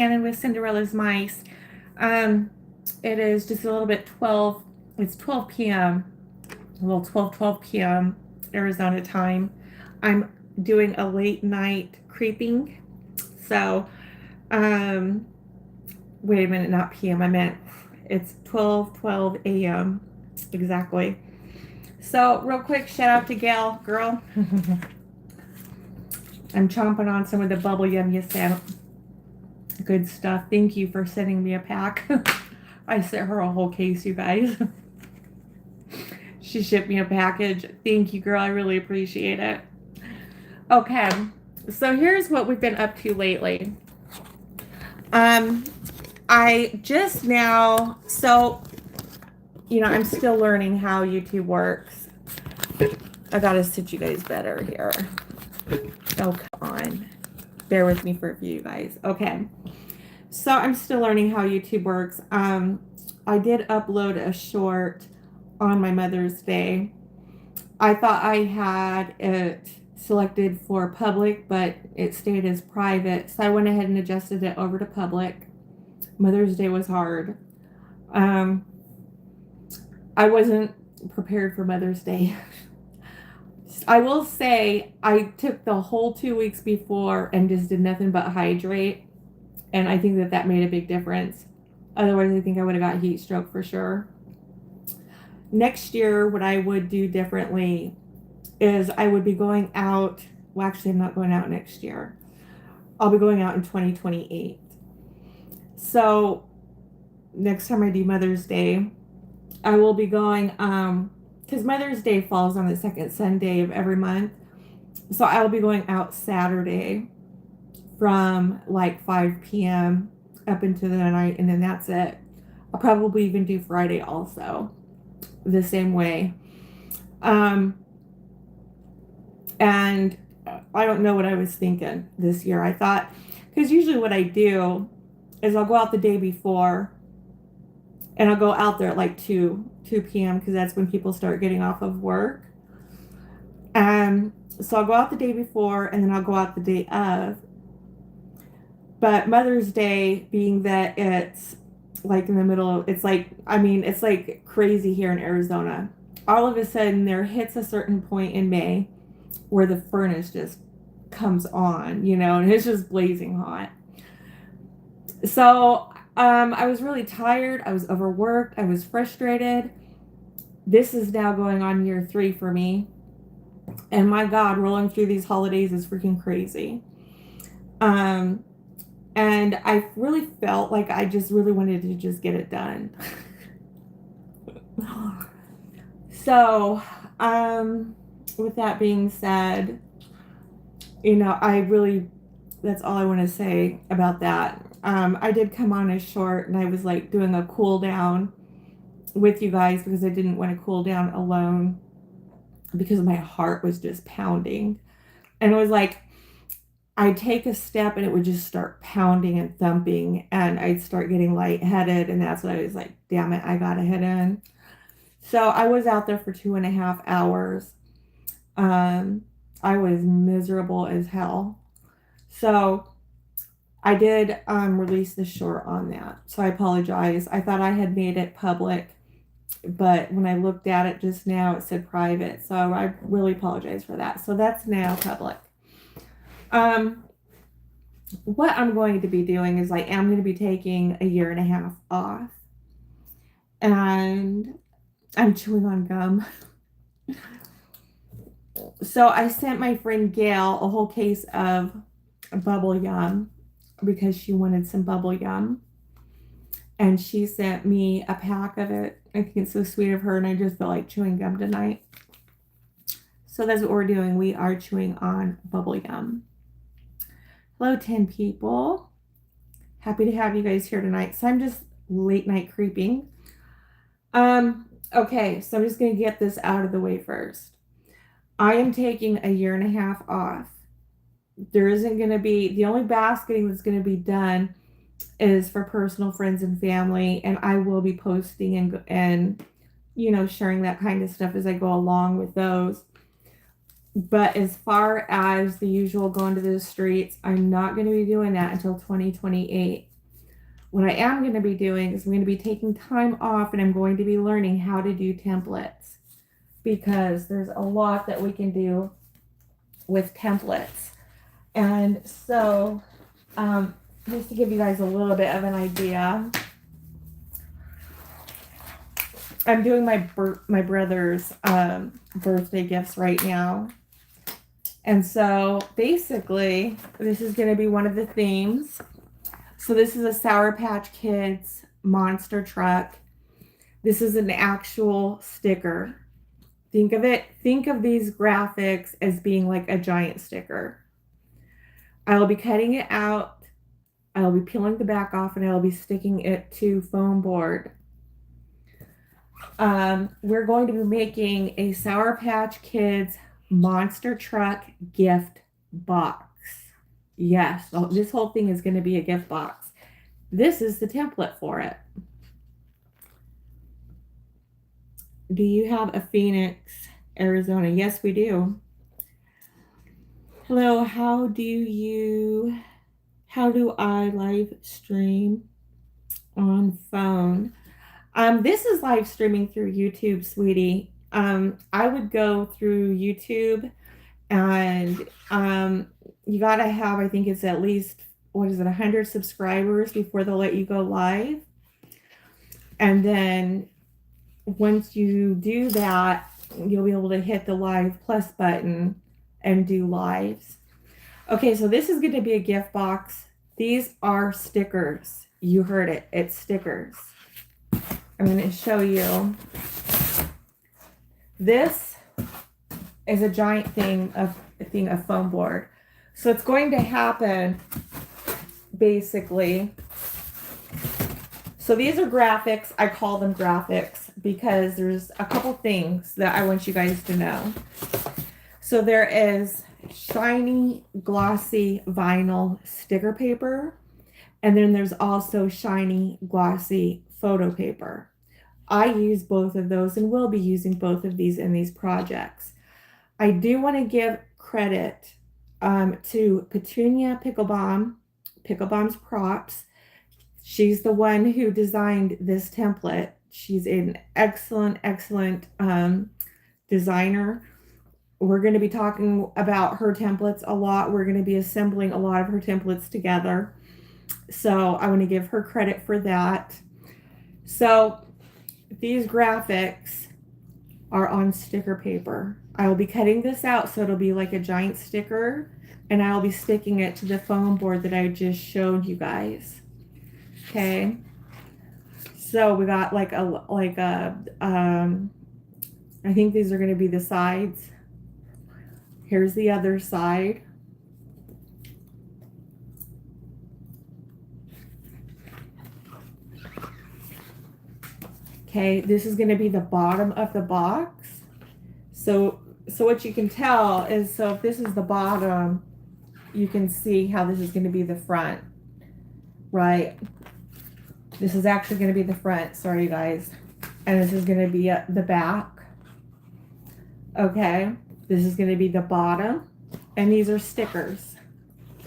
Shannon with Cinderella's Mice. It is just a little bit 12. It's 12 p.m. Well, 12 p.m. Arizona time. I'm doing a late night creeping. So, um, wait a minute, not p.m. I meant it's 12 a.m. exactly. So, real quick, shout out to Gail, girl. I'm chomping on some of the bubble yum you sent. Good stuff. Thank you for sending me a pack. I sent her a whole case, you guys. She shipped me a package. Thank you, girl. I really appreciate it. Okay, so here's what we've been up to lately. I just now, I'm still learning how YouTube works. I gotta sit you guys better here. Oh, come on. Bear with me for a few, you guys. Okay. So I'm still learning how YouTube works. I did upload a short on my Mother's Day. I thought I had it selected for public, but it stayed as private. So I went ahead and adjusted it over to public. Mother's Day was hard. I wasn't prepared for Mother's Day. I will say I took the whole 2 weeks before and just did nothing but hydrate. And I think that made a big difference. Otherwise, I think I would have got heat stroke for sure. Next year, what I would do differently is I would be going out. Well, actually, I'm not going out next year. I'll be going out in 2028. So next time I do Mother's Day, I will be going, because Mother's Day falls on the second Sunday of every month. So I'll be going out Saturday from like 5 p.m. up into the night, and then that's it. I'll probably even do Friday also the same way. And I don't know what I was thinking this year. I thought, because usually what I do is I'll go out the day before, and I'll go out there at like 2 p.m. because that's when people start getting off of work. So I'll go out the day before, and then I'll go out the day of. But Mother's Day, being that it's like in the middle, it's like crazy here in Arizona. All of a sudden, there hits a certain point in May where the furnace just comes on, and it's just blazing hot. So I was really tired. I was overworked. I was frustrated. This is now going on year 3 for me. And my God, rolling through these holidays is freaking crazy. And I really felt like I just really wanted to just get it done. So, with that being said, that's all I want to say about that. I did come on as short, and I was like doing a cool down with you guys because I didn't want to cool down alone because my heart was just pounding. And it was like, I'd take a step and it would just start pounding and thumping, and I'd start getting lightheaded, and that's when I was like, damn it, I gotta head in. So I was out there for 2.5 hours. I was miserable as hell. So I did release the short on that. So I apologize. I thought I had made it public, but when I looked at it just now, it said private. So I really apologize for that. So that's now public. What I'm going to be doing is I am going to be taking a 1.5 years off, and I'm chewing on gum. So I sent my friend Gail a whole case of bubble yum because she wanted some bubble yum, and she sent me a pack of it. I think it's so sweet of her, and I just feel like chewing gum tonight. So that's what we're doing. We are chewing on bubble yum. Hello, 10 people. Happy to have you guys here tonight. So I'm just late night creeping. Okay, so I'm just going to get this out of the way first. I am taking a 1.5 years off. There isn't going to be, the only basketing that's going to be done is for personal friends and family, and I will be posting and sharing that kind of stuff as I go along with those. But as far as the usual going to the streets, I'm not going to be doing that until 2028. What I am going to be doing is I'm going to be taking time off and I'm going to be learning how to do templates, because there's a lot that we can do with templates. And so, just to give you guys a little bit of an idea, I'm doing my brother's birthday gifts right now. And so basically, this is going to be one of the themes. So this is a Sour Patch Kids monster truck. This is an actual sticker. Think of these graphics as being like a giant sticker. I will be cutting it out. I will be peeling the back off, and I will be sticking it to foam board. We're going to be making a Sour Patch Kids monster truck gift box. Yes, this whole thing is going to be a gift box. This is the template for it. Do you have a Phoenix, Arizona? Yes, we do. Hello, how do I live stream on phone? This is live streaming through YouTube, sweetie. I would go through YouTube, and you gotta have, I think it's at least, 100 subscribers before they'll let you go live. And then once you do that, you'll be able to hit the live plus button and do lives. Okay, so this is going to be a gift box. These are stickers. You heard it. It's stickers. I'm going to show you. This is a giant thing of foam board. So it's going to happen basically. So these are graphics. I call them graphics because there's a couple things that I want you guys to know. So there is shiny, glossy vinyl sticker paper, and then there's also shiny, glossy photo paper. I use both of those and will be using both of these in these projects. I do want to give credit to Petunia Picklebom's props. She's the one who designed this template. She's an excellent designer. We're going to be talking about her templates a lot. We're going to be assembling a lot of her templates together. So I want to give her credit for that. So these graphics are on sticker paper. I will be cutting this out so it'll be like a giant sticker, and I'll be sticking it to the foam board that I just showed you guys. Okay. So we got I think these are going to be the sides. Here's the other side. Okay, this is going to be the bottom of the box. So what you can tell is, so if this is the bottom, you can see how this is going to be the front, right? This is actually going to be the front, sorry guys. And this is going to be the back. Okay, this is going to be the bottom. And these are stickers,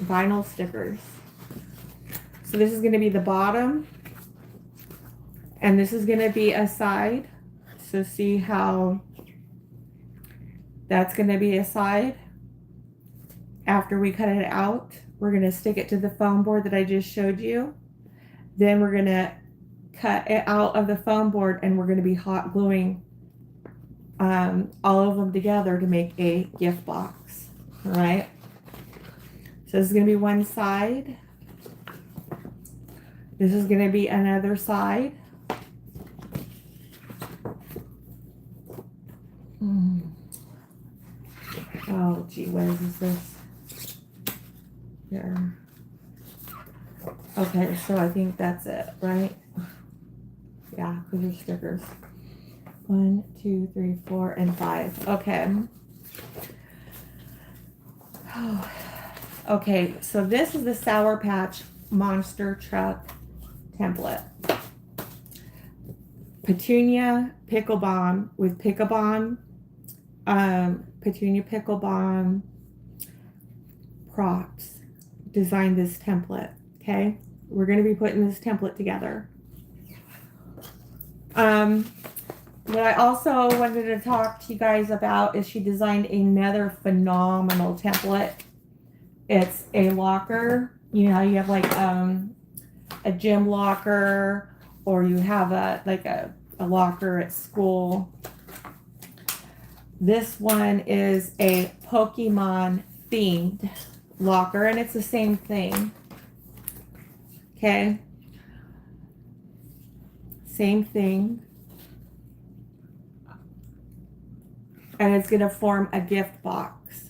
vinyl stickers. So this is going to be the bottom. And this is going to be a side. So see how that's going to be a side. After we cut it out, we're going to stick it to the foam board that I just showed you. Then we're going to cut it out of the foam board, and we're going to be hot gluing all of them together to make a gift box. All right. So this is going to be one side. This is going to be another side. Oh, gee whiz, is this? Here. Okay, so I think that's it, right? Yeah, these are stickers. 1, 2, 3, 4, and 5. Okay. Oh. Okay, so this is the Sour Patch Monster Truck template. Petunia Picklebom with Picklebom, Petunia Picklebom props designed this template. Okay, we're going to be putting this template together. What I also wanted to talk to you guys about is she designed another phenomenal template. It's a locker. You know, you have like a gym locker, or you have a locker at school. This one is a Pokemon themed locker, and it's the same thing. Okay. Same thing. And it's going to form a gift box.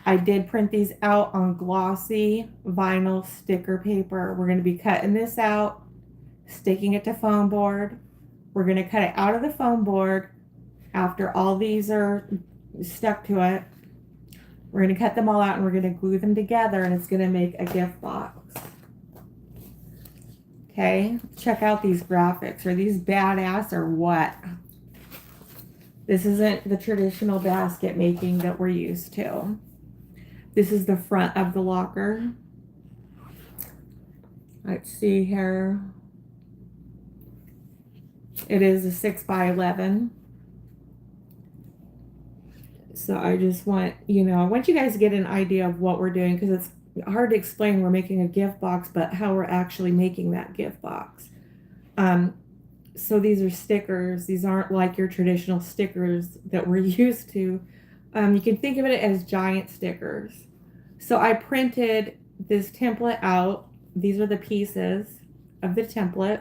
I did print these out on glossy vinyl sticker paper. We're going to be cutting this out, sticking it to foam board. We're going to cut it out of the foam board after all these are stuck to it. We're going to cut them all out and we're going to glue them together, and it's going to make a gift box. Okay, check out these graphics. Are these badass or what? This isn't the traditional basket making that we're used to. This is the front of the locker. Let's see here. It is a 6x11. So I just want, I want you guys to get an idea of what we're doing, because it's hard to explain. We're making a gift box, but how we're actually making that gift box. So these are stickers. These aren't like your traditional stickers that we're used to. You can think of it as giant stickers. So I printed this template out. These are the pieces of the template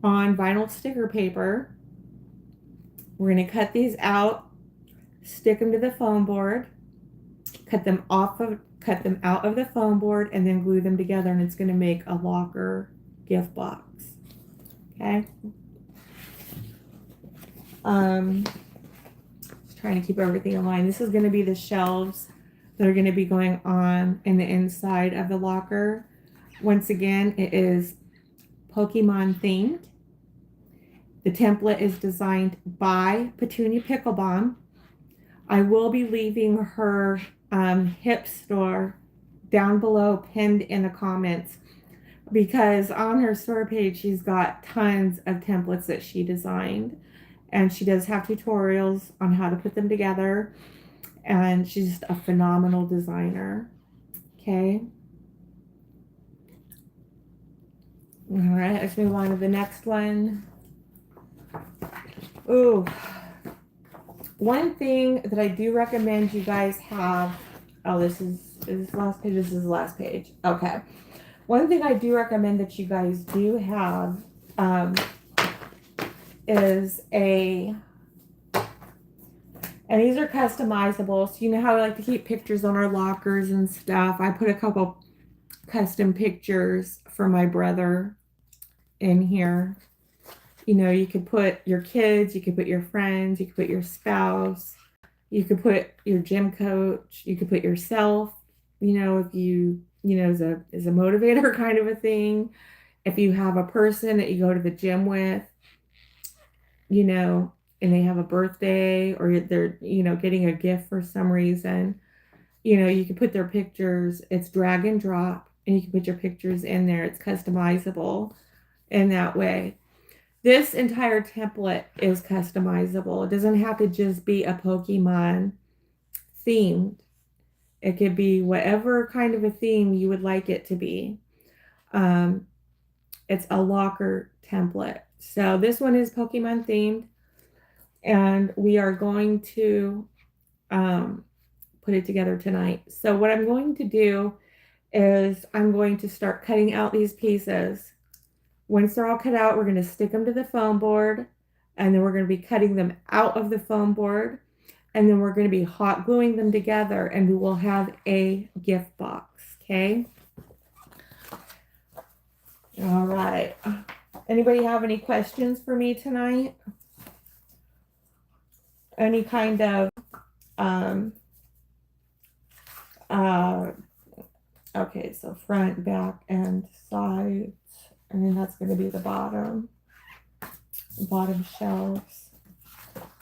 on vinyl sticker paper. We're going to cut these out, stick them to the foam board, cut them out of the foam board, and then glue them together, and it's going to make a locker gift box. Okay. Just trying to keep everything in line. This is going to be the shelves that are going to be going on in the inside of the locker. Once again, it is Pokemon themed. The template is designed by Petunia Picklebomb. I will be leaving her hip store down below, pinned in the comments, because on her store page she's got tons of templates that she designed, and she does have tutorials on how to put them together, and she's just a phenomenal designer. Okay. All right, let's move on to the next one. Ooh. One thing that I do recommend you guys have, this is the last page. This is the last page. Okay. One thing I do recommend that you guys do have is and these are customizable. So you know how I like to keep pictures on our lockers and stuff. I put a couple custom pictures for my brother in here. You could put your kids, you could put your friends, you could put your spouse, you could put your gym coach, you could put yourself, if you, as a motivator kind of a thing. If you have a person that you go to the gym with, and they have a birthday, or they're, getting a gift for some reason, you can put their pictures. It's drag and drop, and you can put your pictures in there. It's customizable in that way. This entire template is customizable. It doesn't have to just be a Pokemon themed. It could be whatever kind of a theme you would like it to be. It's a locker template. So this one is Pokemon themed, and we are going to put it together tonight. So what I'm going to do is I'm going to start cutting out these pieces. Once they're all cut out, we're going to stick them to the foam board, and then we're going to be cutting them out of the foam board, and then we're going to be hot gluing them together, and we will have a gift box. Okay. All right. Anybody have any questions for me tonight? Any kind of okay, so front, back, and sides. And then that's going to be the bottom shelves.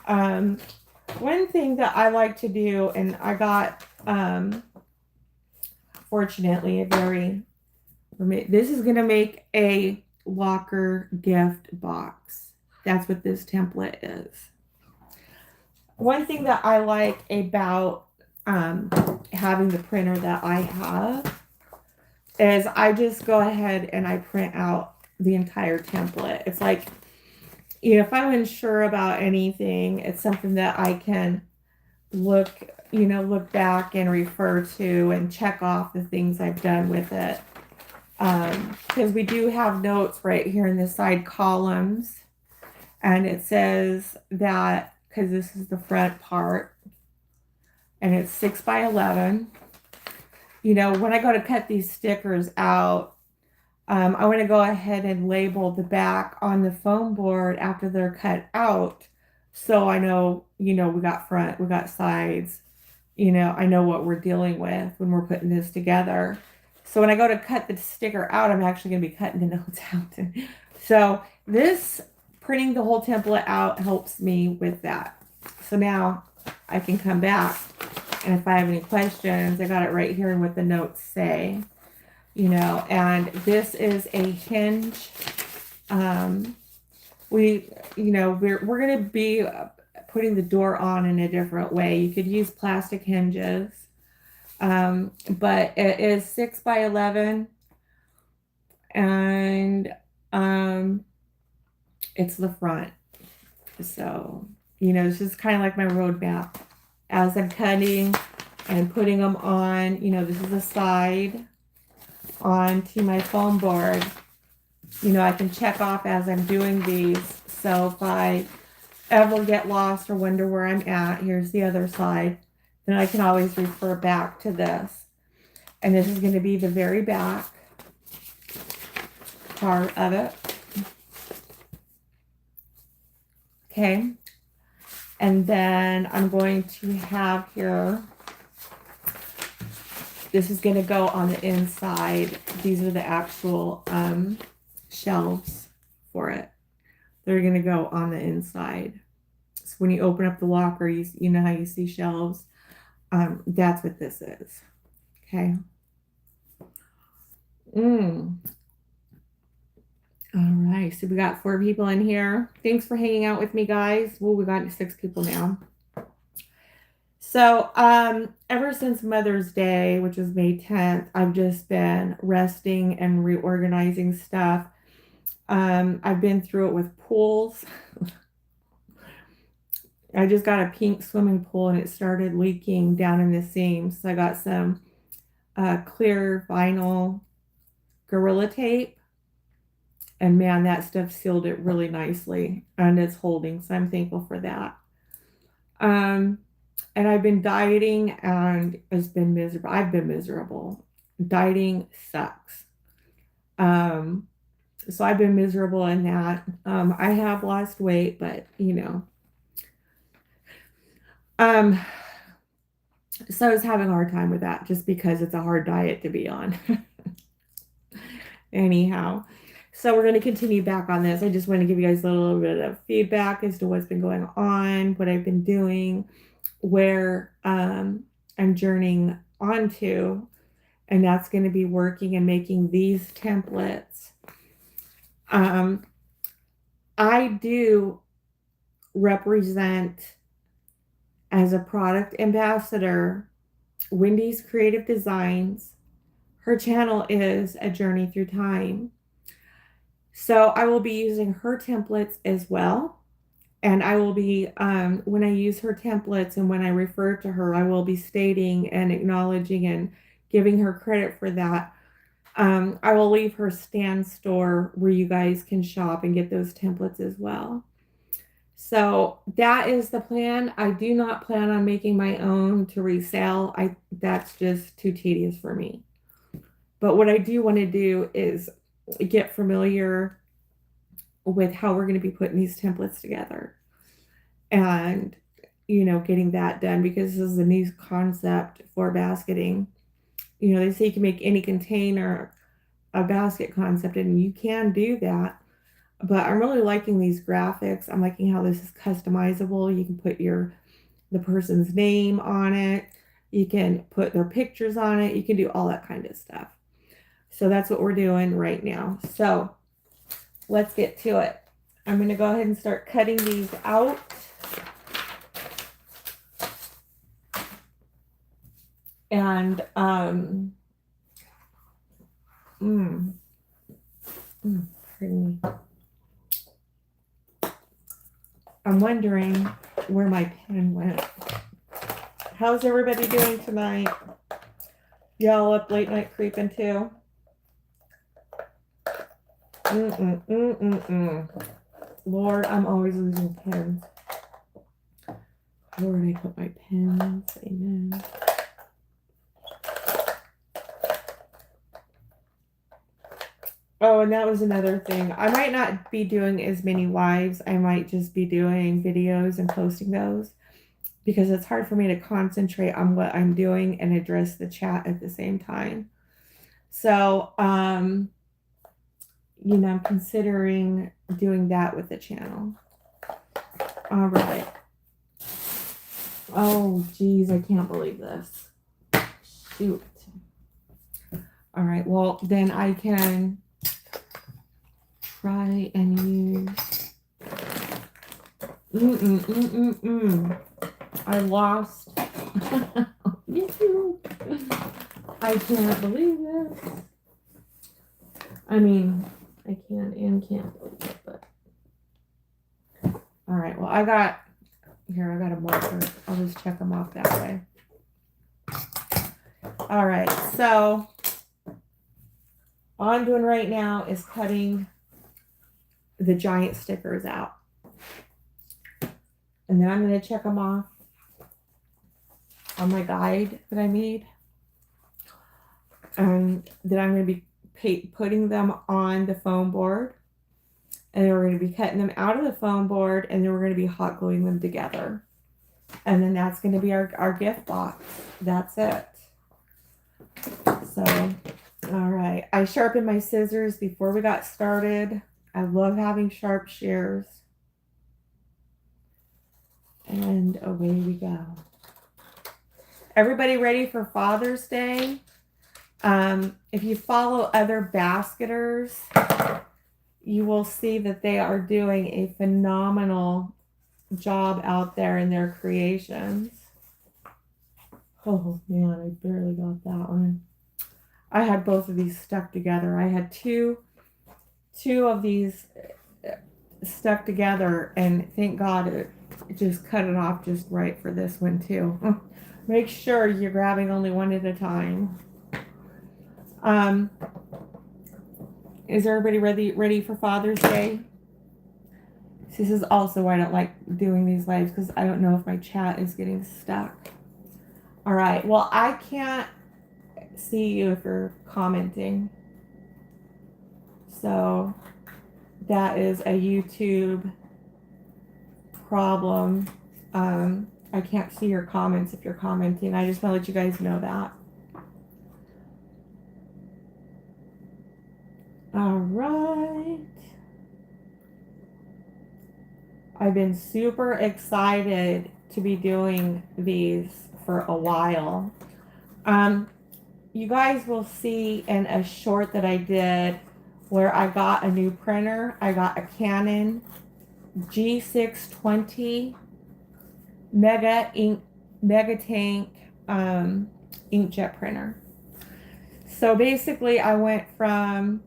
One thing that I like to do, and I got, fortunately, a very This is going to make a locker gift box. That's what this template is. One thing that I like about having the printer that I have is I just go ahead and I print out the entire template. It's like, if I'm unsure about anything, it's something that I can look back and refer to and check off the things I've done with it. Because we do have notes right here in the side columns, and it says that, because this is the front part, and it's 6 by 11. When I go to cut these stickers out, I want to go ahead and label the back on the foam board after they're cut out. So I know, we got front, we got sides, I know what we're dealing with when we're putting this together. So when I go to cut the sticker out, I'm actually going to be cutting the notes out. So this printing the whole template out helps me with that. So now I can come back, and if I have any questions, I got it right here in what the notes say. And this is a hinge. We're going to be putting the door on in a different way. You could use plastic hinges, but it is 6 by 11, and it's the front. So, this is kind of like my roadmap. As I'm cutting and putting them on, this is the side onto my foam board. I can check off as I'm doing these. So if I ever get lost or wonder where I'm at, here's the other side. Then I can always refer back to this. And this is going to be the very back part of it. Okay. And then I'm going to have here, this is going to go on the inside. These are the actual shelves for it. They're going to go on the inside. So when you open up the locker, you know how you see shelves. That's what this is. Okay. All right. So we got 4 people in here. Thanks for hanging out with me, guys. Well, we got 6 people now. So, ever since Mother's Day, which was May 10th, I've just been resting and reorganizing stuff. I've been through it with pools. I just got a pink swimming pool and it started leaking down in the seams. So I got some clear vinyl Gorilla Tape. And man, that stuff sealed it really nicely. And it's holding. So I'm thankful for that. And I've been dieting and it's been miserable. I've been miserable. Dieting sucks. So I've been miserable in that. I have lost weight, but so I was having a hard time with that just because it's a hard diet to be on. Anyhow, so we're going to continue back on this. I just want to give you guys a little bit of feedback as to what's been going on, what I've been doing, where I'm journeying onto, and that's going to be working and making these templates. I do represent as a product ambassador Wendy's Creative Designs. Her channel is A Journey Through Time. So I will be using her templates as well. And I will be, when I use her templates and when I refer to her, I will be stating and acknowledging and giving her credit for that. I will leave her stand store where you guys can shop and get those templates as well. So that is the plan. I do not plan on making my own to resell. That's just too tedious for me. But what I do want to do is get familiar with how we're going to be putting these templates together and getting that done, because this is a new concept for basketing. They say you can make any container a basket concept, and you can do that, but I'm really liking these graphics. I'm liking how this is customizable. You can put the person's name on it, you can put their pictures on it, you can do all that kind of stuff. So that's what we're doing right now. So let's get to it. I'm going to go ahead and start cutting these out. And, pardon me. I'm wondering where my pen went. How's everybody doing tonight? Y'all up late night creeping too? Lord, I'm always losing pens. Where did I put my pens? Amen. Oh, and that was another thing. I might not be doing as many lives. I might just be doing videos and posting those because it's hard for me to concentrate on what I'm doing and address the chat at the same time. So, I'm considering doing that with the channel. All right. Oh, geez, I can't believe this. Shoot. All right, well, then I can try and use... I lost. Me too. I can't believe this. I mean, I can and can't believe it, but... All right, well, I got a marker. I'll just check them off that way. All right, so all I'm doing right now is cutting the giant stickers out. And then I'm going to check them off on my guide that I made. And then I'm going to be putting them on the foam board. And then we're going to be cutting them out of the foam board, and then we're going to be hot gluing them together. And then that's going to be our gift box. That's it. So, all right. I sharpened my scissors before we got started. I love having sharp shears. And away we go. Everybody ready for Father's Day? If you follow other basketers, you will see that they are doing a phenomenal job out there in their creations. Oh man, I barely got that one. I had both of these stuck together. I had two of these stuck together, and thank God it just cut it off just right for this one too. Make sure you're grabbing only one at a time. Is everybody ready for Father's Day? This is also why I don't like doing these lives, because I don't know if my chat is getting stuck. All right, well, I can't see you if you're commenting. So that is a YouTube problem. I can't see your comments if you're commenting. I just want to let you guys know that. All right. I've been super excited to be doing these for a while. You guys will see in a short that I did where I got a new printer. I got a Canon G620 Mega Tank inkjet printer. So basically I went from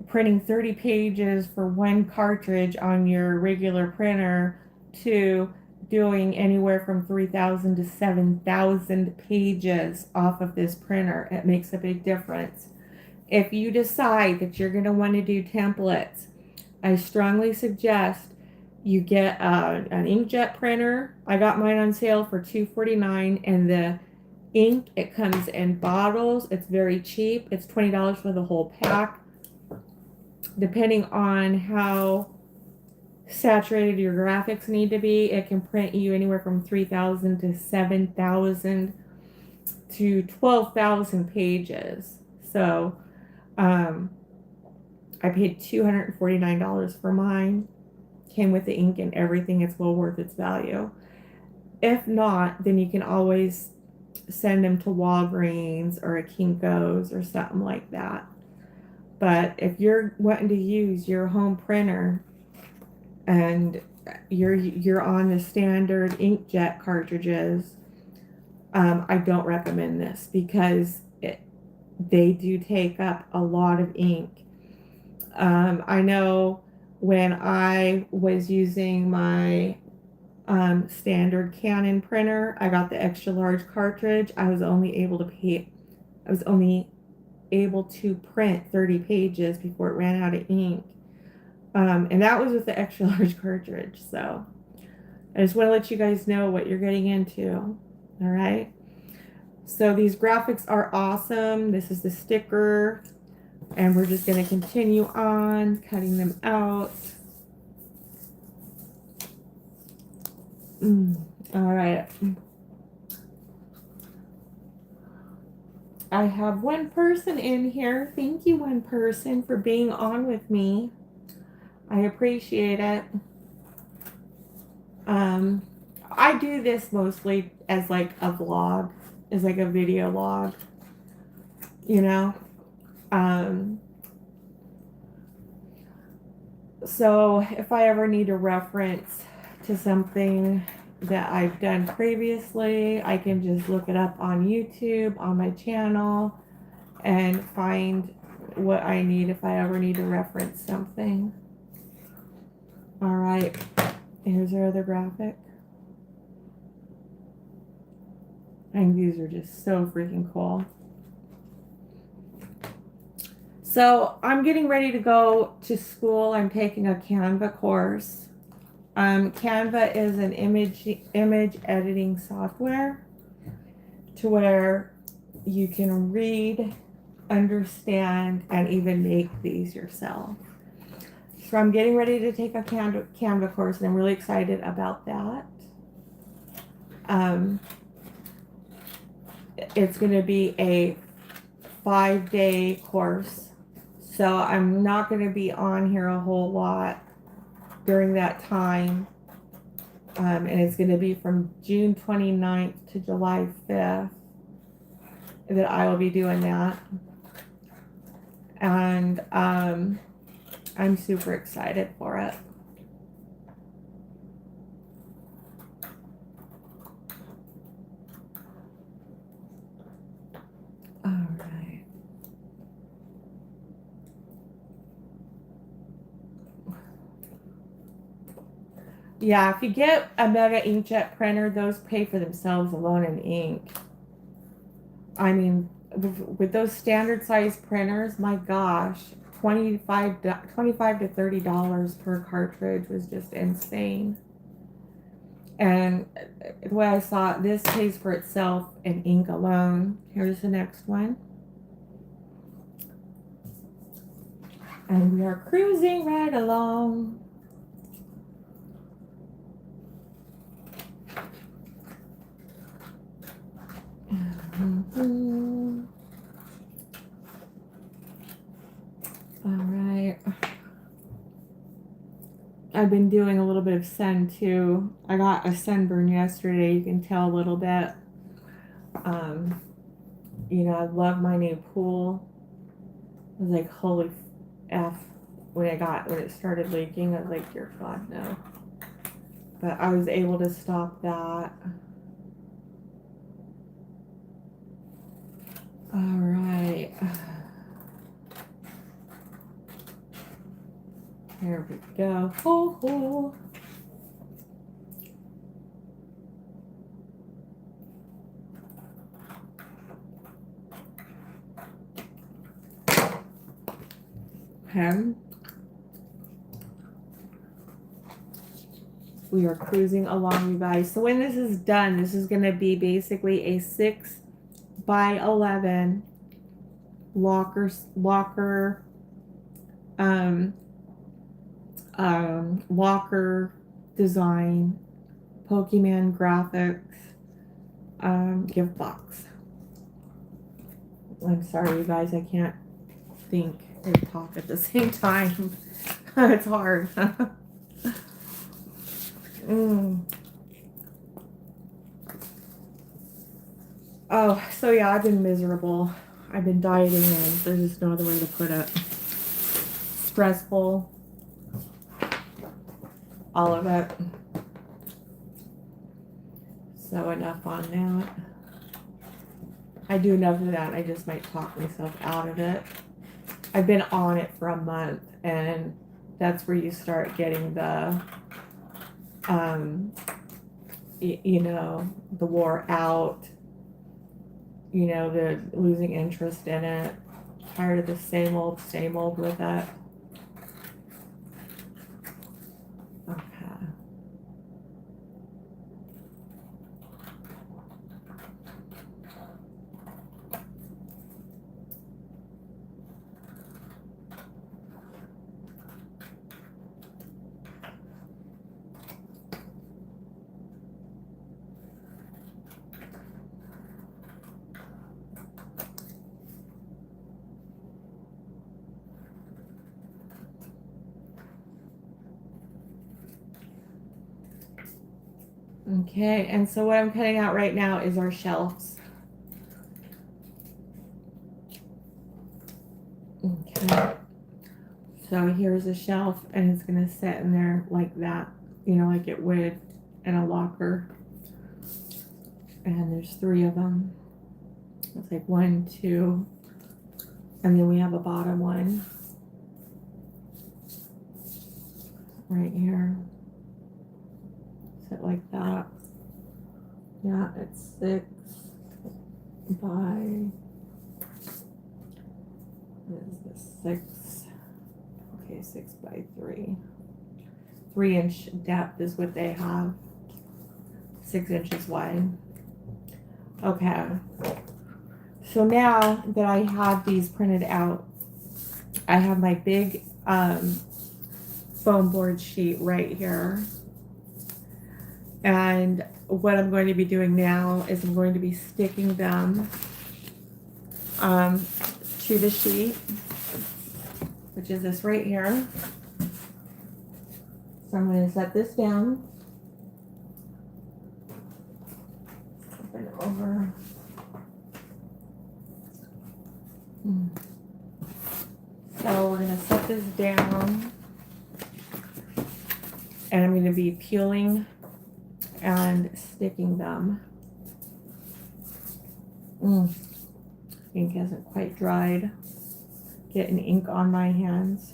printing 30 pages for one cartridge on your regular printer to doing anywhere from 3,000 to 7,000 pages off of this printer. It makes a big difference. If you decide that you're going to want to do templates, I strongly suggest you get an inkjet printer. I got mine on sale for $2.49, and the ink, it comes in bottles. It's very cheap. It's $20 for the whole pack. Depending on how saturated your graphics need to be, it can print you anywhere from 3,000 to 7,000 to 12,000 pages. So I paid $249 for mine. Came with the ink and everything. It's well worth its value. If not, then you can always send them to Walgreens or a Kinko's or something like that. But if you're wanting to use your home printer and you're on the standard inkjet cartridges, I don't recommend this because they do take up a lot of ink. I know when I was using my standard Canon printer, I got the extra large cartridge. I was only able to print 30 pages before it ran out of ink. And that was with the extra large cartridge. So I just want to let you guys know what you're getting into. All right. So these graphics are awesome. This is the sticker. And we're just going to continue on cutting them out. All right. I have one person in here. Thank you, one person, for being on with me. I appreciate it. I do this mostly as like a vlog, as like a video log, you know. So if I ever need a reference to something that I've done previously, I can just look it up on YouTube, on my channel, and find what I need if I ever need to reference something. All right, here's our other graphic. And these are just so freaking cool. So I'm getting ready to go to school. I'm taking a Canva course. Canva is an image editing software to where you can read, understand, and even make these yourself. So I'm getting ready to take a Canva course, and I'm really excited about that. It's going to be a 5-day course, so I'm not going to be on here a whole lot during that time, and it's going to be from June 29th to July 5th that I will be doing that, and I'm super excited for it. All right. Yeah, if you get a Mega Inkjet printer, those pay for themselves alone in ink. I mean, with those standard size printers, my gosh, $25 to $30 per cartridge was just insane. And the way I saw it, this pays for itself in ink alone. Here's the next one. And we are cruising right along. All right. I've been doing a little bit of sun too. I got a sunburn yesterday. You can tell a little bit. You know, I love my new pool. I was like, holy F. When it started leaking, I was like, dear God, no. But I was able to stop that. All right. There we go. Ho, ho. Okay. We are cruising along, you guys. So when this is done, this is going to be basically a 6x11 locker locker design, Pokemon graphics, gift box. I'm sorry, you guys, I can't think and talk at the same time. It's hard. Oh, so yeah, I've been miserable. I've been dieting and there's just no other way to put it. Stressful. All of it. So enough on that. I do enough of that. I just might talk myself out of it. I've been on it for a month, and that's where you start getting the, you know, the war out. You know, the losing interest in it. Tired of the same old with it. Okay. Okay, and so what I'm cutting out right now is our shelves. Okay. So here's a shelf, and it's going to sit in there like that, you know, like it would in a locker. And there's 3 of them. It's like 1, 2, and then we have a bottom one right here. Sit like that. Yeah, it's 6 by, what is this, 6, okay, 6 by 3. 3-inch depth is what they have. 6 inches wide. Okay. So now that I have these printed out, I have my big foam board sheet right here. And what I'm going to be doing now is I'm going to be sticking them to the sheet, which is this right here. So I'm going to set this down. Flip it over. So we're going to set this down. And I'm going to be peeling and sticking them. Ink hasn't quite dried. Getting ink on my hands.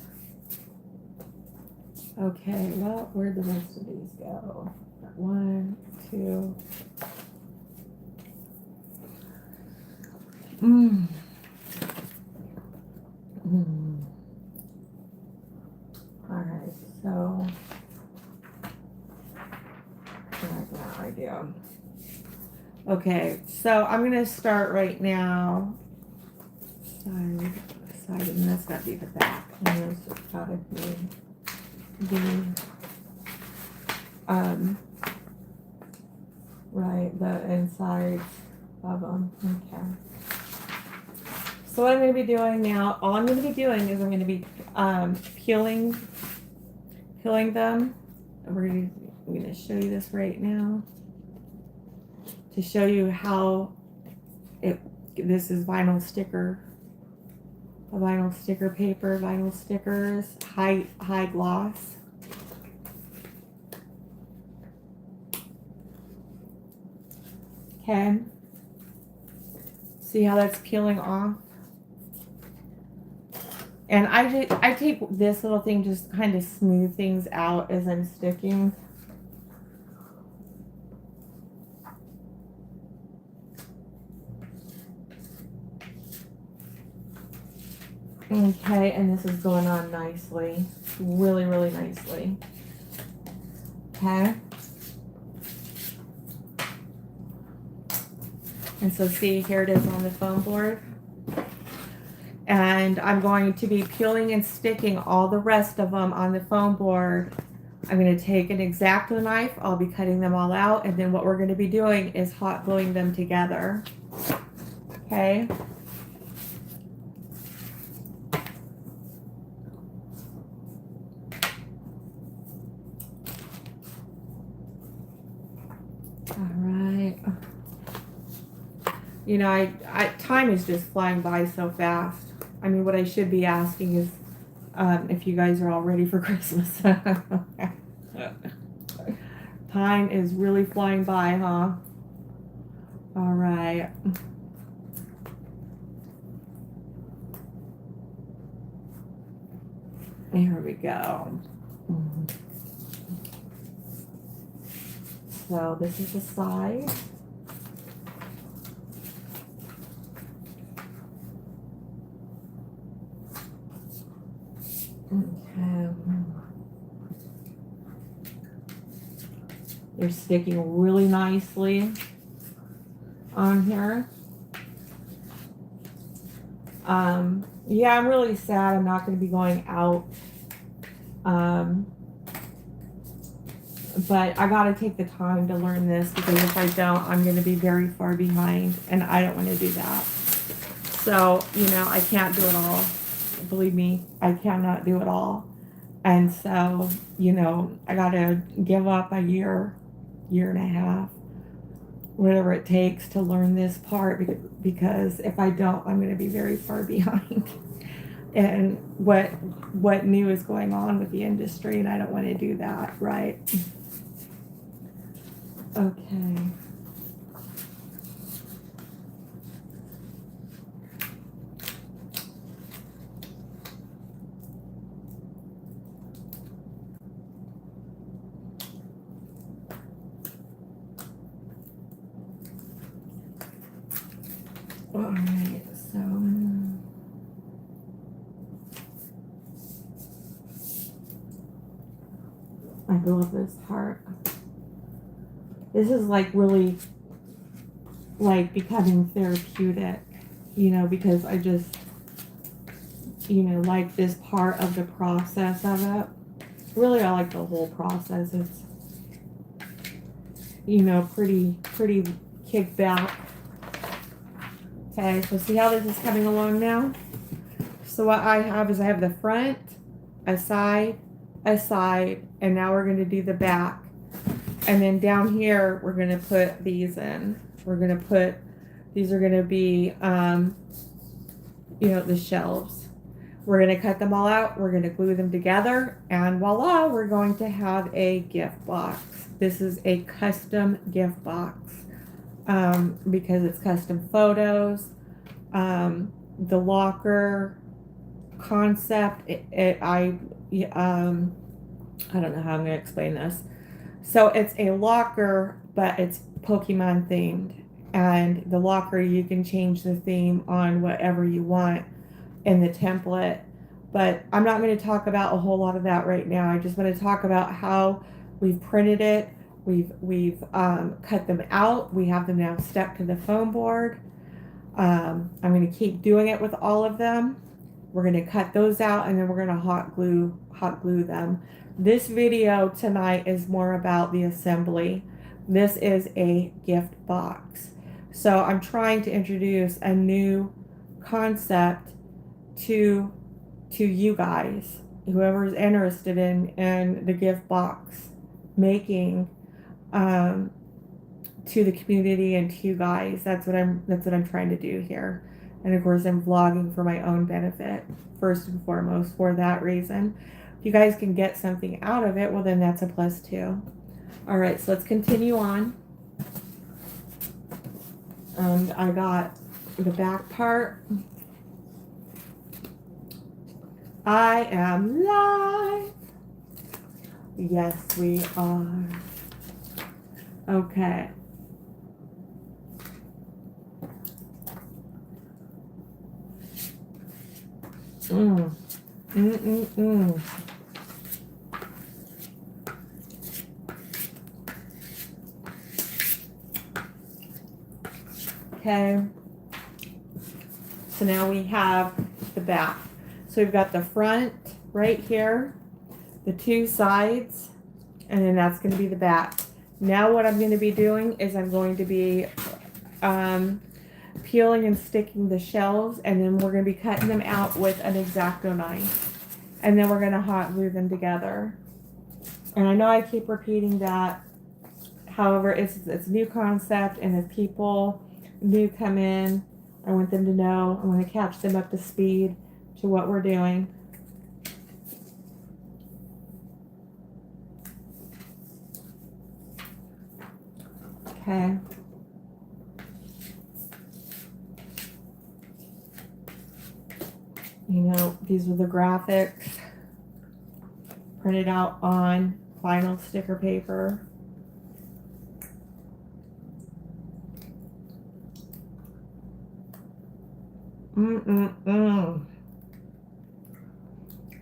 Okay, well, where'd the rest of these go? 1, 2. Alright, so I have no idea. Okay, so I'm gonna start right now. Side, and that's gotta be the back. And this has gotta be right, the insides of them. Okay. So what I'm going to be doing now, all I'm going to be doing is I'm going to be peeling them. I'm going to show you this right now to show you how this is vinyl sticker, a vinyl sticker paper, vinyl stickers, high gloss. Okay. See how that's peeling off? And I take this little thing, just kind of smooth things out as I'm sticking. Okay, and this is going on nicely. Really, really nicely. Okay. And so see, here it is on the foam board. And I'm going to be peeling and sticking all the rest of them on the foam board. I'm going to take an X-Acto knife. I'll be cutting them all out. And then what we're going to be doing is hot gluing them together. Okay. All right. You know, time is just flying by so fast. I mean, what I should be asking is if you guys are all ready for Christmas. Time is really flying by, huh? All right. Here we go. So this is the side. Okay. They're sticking really nicely on here. Yeah, I'm really sad I'm not going to be going out. But I got to take the time to learn this, because if I don't, I'm going to be very far behind, and I don't want to do that. So, you know, I can't do it all. Believe me, I cannot do it all. And so, you know, I got to give up a year and a half, whatever it takes to learn this part, because if I don't, I'm going to be very far behind. And what new is going on with the industry, and I don't want to do that, right? Okay. All right, so I love this part. This is like really like becoming therapeutic, you know, because I just, you know, like this part of the process of it. Really, I like the whole process. It's, you know, pretty kicked back. Okay, so see how this is coming along now? So what I have is I have the front, a side, and now we're going to do the back. And then down here, we're going to put these in. We're going to put, these are going to be, you know, the shelves. We're going to cut them all out. We're going to glue them together. And voila, we're going to have a gift box. This is a custom gift box because it's custom photos. The locker concept, I don't know how I'm going to explain this. So it's a locker, but it's Pokemon themed. And the locker, you can change the theme on whatever you want in the template. But I'm not going to talk about a whole lot of that right now. I just want to talk about how we've printed it. We've cut them out. We have them now stuck to the foam board. I'm going to keep doing it with all of them. We're going to cut those out, and then we're going to hot glue them. This video tonight is more about the assembly. This is a gift box. So I'm trying to introduce a new concept to you guys, whoever's interested in the gift box making, to the community and to you guys. That's what I'm trying to do here. And of course, I'm vlogging for my own benefit, first and foremost, for that reason. If you guys can get something out of it, well, then that's a plus too. All right, so let's continue on. And I got the back part. I am live. Yes, we are. Okay. Okay. So now we have the back. So we've got the front right here, the two sides, and then that's going to be the back. Now what I'm going to be doing is I'm going to be peeling and sticking the shelves, and then we're going to be cutting them out with an X-Acto knife. And then we're going to hot glue them together. And I know I keep repeating that. However, it's a new concept, and if people new come in, I want them to know. I want to catch them up to speed to what we're doing. Okay. You know, these are the graphics printed out on vinyl sticker paper.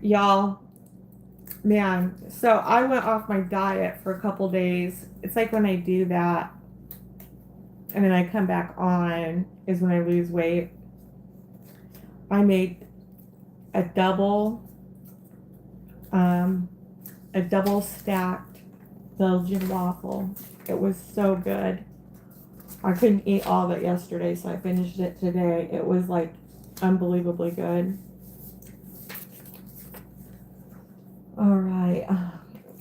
Y'all, man, so I went off my diet for a couple days. It's like when I do that and then I come back on is when I lose weight. I made a double stacked Belgian waffle. It was so good. I couldn't eat all of it yesterday, so I finished it today. It was like unbelievably good. All right.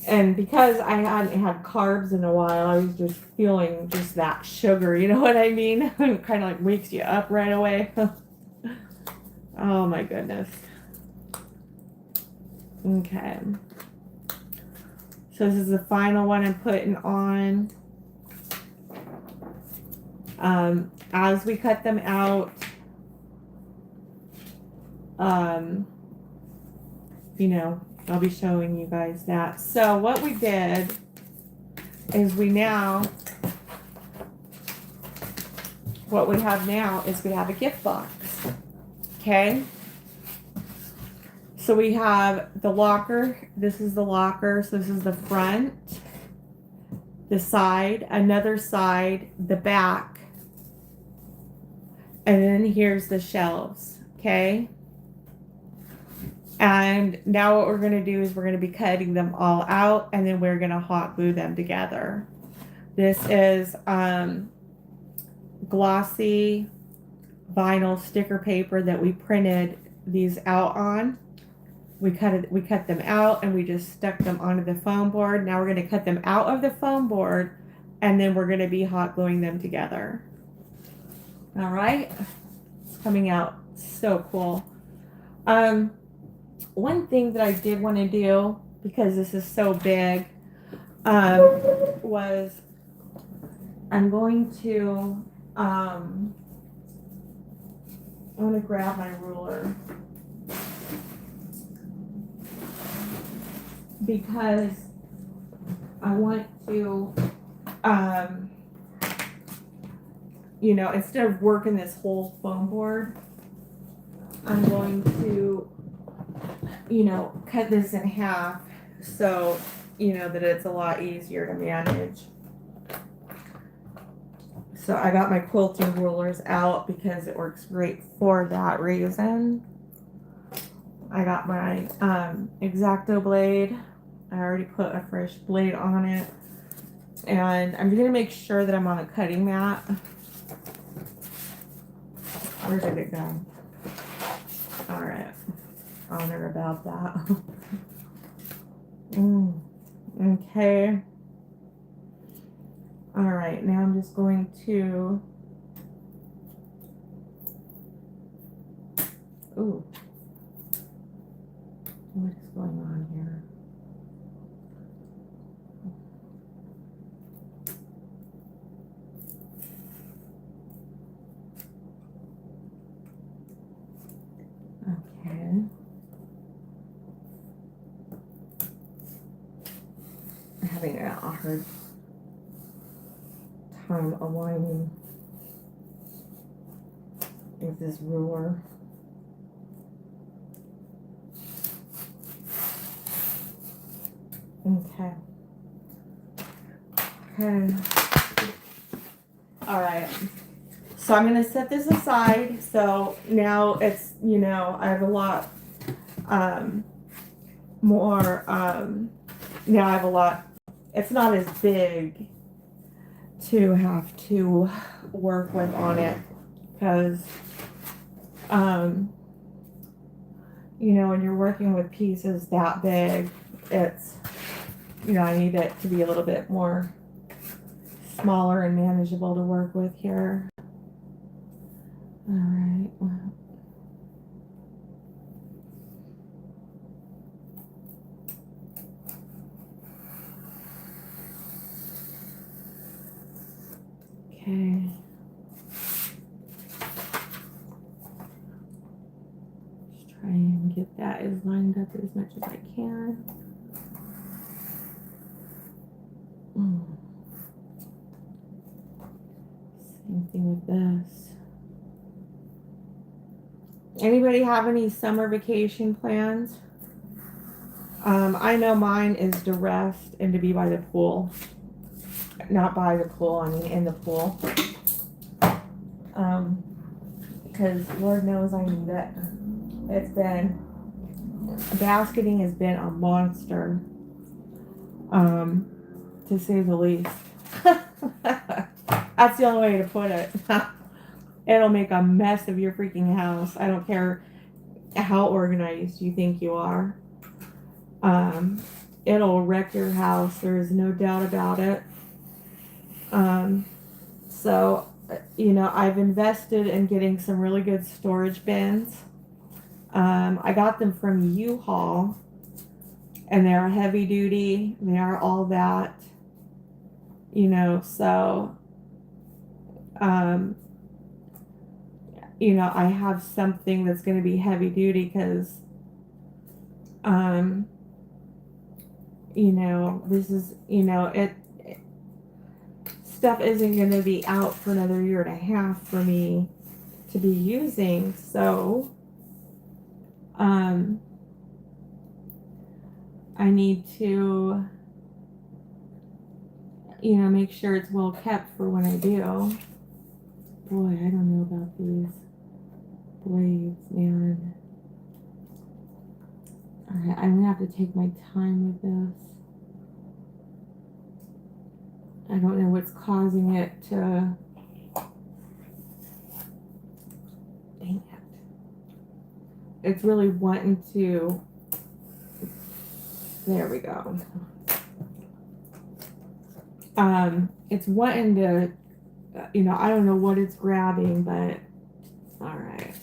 And because I hadn't had carbs in a while, I was just feeling just that sugar, you know what I mean? It kind of like wakes you up right away. Oh my goodness. Okay. So this is the final one I'm putting on. As we cut them out, you know, I'll be showing you guys that. So what we did is what we have now is we have a gift box. Okay. So we have the locker. This is the locker. So this is the front, the side, another side, the back, and then here's the shelves. Okay. And now what we're going to do is we're going to be cutting them all out, and then we're going to hot glue them together. This is glossy vinyl sticker paper that we printed these out on. We cut them out and we just stuck them onto the foam board. Now we're going to cut them out of the foam board, and then we're going to be hot gluing them together. All right. It's coming out so cool. One thing that I did want to do, because this is so big, was I'm going to, I want to grab my ruler, because I want to, you know, instead of working this whole foam board, I'm going to, you know, cut this in half so, you know, that it's a lot easier to manage. So I got my quilting rulers out because it works great for that reason. I got my X-Acto blade. I already put a fresh blade on it. And I'm going to make sure that I'm on a cutting mat. Where did it go? All right. Honor about that. Okay. All right. Now I'm just going to. Ooh. What is going on here? Okay. I'm having a hard time aligning with this ruler. Okay. Okay. All right. So I'm going to set this aside. So now it's, you know, I have a lot more, now I have a lot, it's not as big to have to work with on it, because, you know, when you're working with pieces that big, it's, you know, I need it to be a little bit more smaller and manageable to work with here. All right. Okay. Just try and get that as lined up as much as I can. Same thing with this. Anybody have any summer vacation plans? I know mine is to rest and to be by the pool. Not by the pool, I mean in the pool. Because Lord knows I need it. It's been, basketing has been a monster, to say the least. That's the only way to put it. It'll make a mess of your freaking house. I don't care how organized you think you are. It'll wreck your house. There's no doubt about it. So, you know, I've invested in getting some really good storage bins. I got them from U-Haul, and they're heavy duty. They are all that, you know, so, you know, I have something that's going to be heavy duty because, you know, this is, you know, stuff isn't going to be out for another year and a half for me to be using. So, I need to, you know, make sure it's well kept for when I do. Boy, I don't know about these blades, man. Alright, I'm gonna have to take my time with this. I don't know what's causing it to. Dang it. It's really wanting to. There we go. It's wanting to, you know, I don't know what it's grabbing, but alright.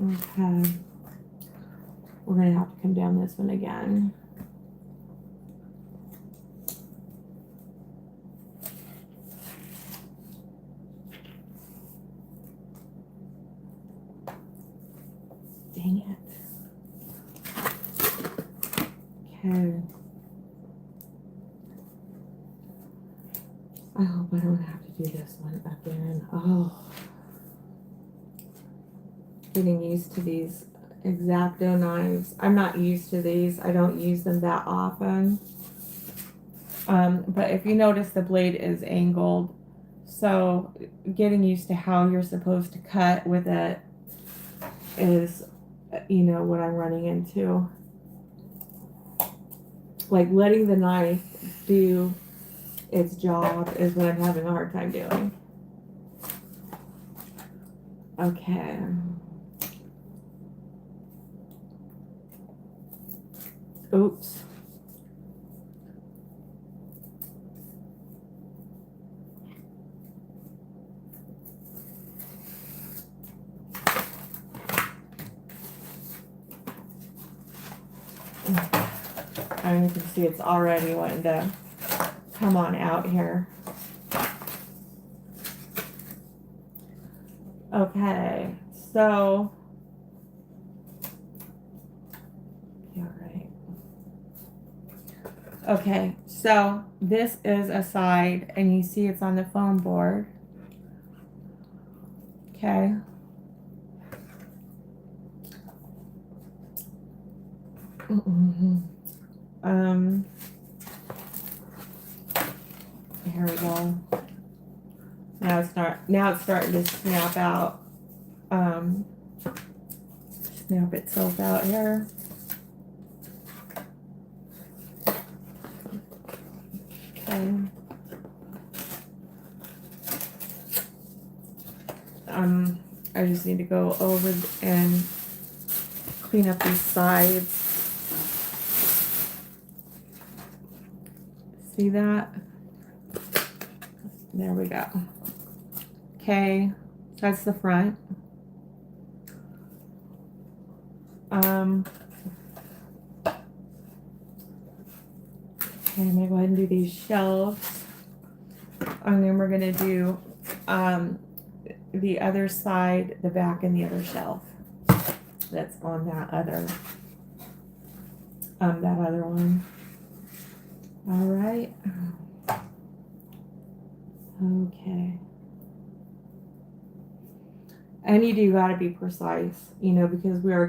Okay. We're going to have to come down this one again. Dang it. Okay. I hope I don't have to do this one again. Oh. Getting used to these X-Acto knives. I'm not used to these. I don't use them that often. But if you notice, the blade is angled. So getting used to how you're supposed to cut with it is, you know, what I'm running into. Like letting the knife do its job is what I'm having a hard time doing. Okay. Oops. And you can see it's already wanting to come on out here. Okay, so okay, so this is a side, and you see it's on the foam board. Okay. Here we go. Now it's starting to snap out. Snap itself out here. Okay. I just need to go over and clean up these sides. See that? There we go. Okay, that's the front. Okay, I'm gonna go ahead and do these shelves. And then we're gonna do the other side, the back and the other shelf. That's on that other one. All right. Okay. And you do got to be precise, you know, because we are